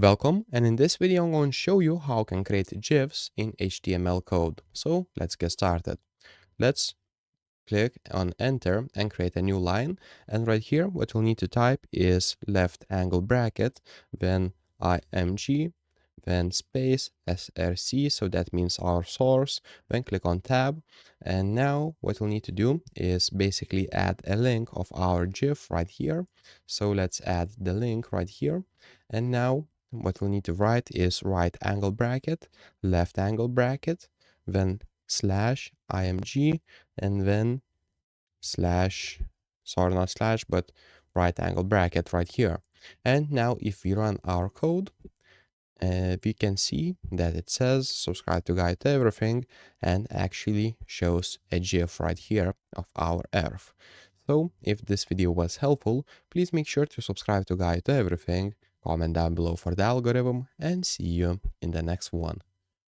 Welcome, and in this video I'm going to show you how I can create GIFs in HTML code. So let's get started. Let's click on enter and create a new line, and right here what we'll need to type is left angle bracket, then img, then space src, so that means our source, then click on tab. And now what we'll need to do is basically add a link of our GIF right here. So let's add the link right here, and now what we'll need to write is right angle bracket, left angle bracket, then slash img, and then slash, sorry, not slash, but right angle bracket right here. And now if we run our code, we can see that it says subscribe to Guide to Everything and actually shows a GIF right here of our earth. So if this video was helpful, please make sure to subscribe to Guide to Everything, comment down below for the algorithm, and see you in the next one.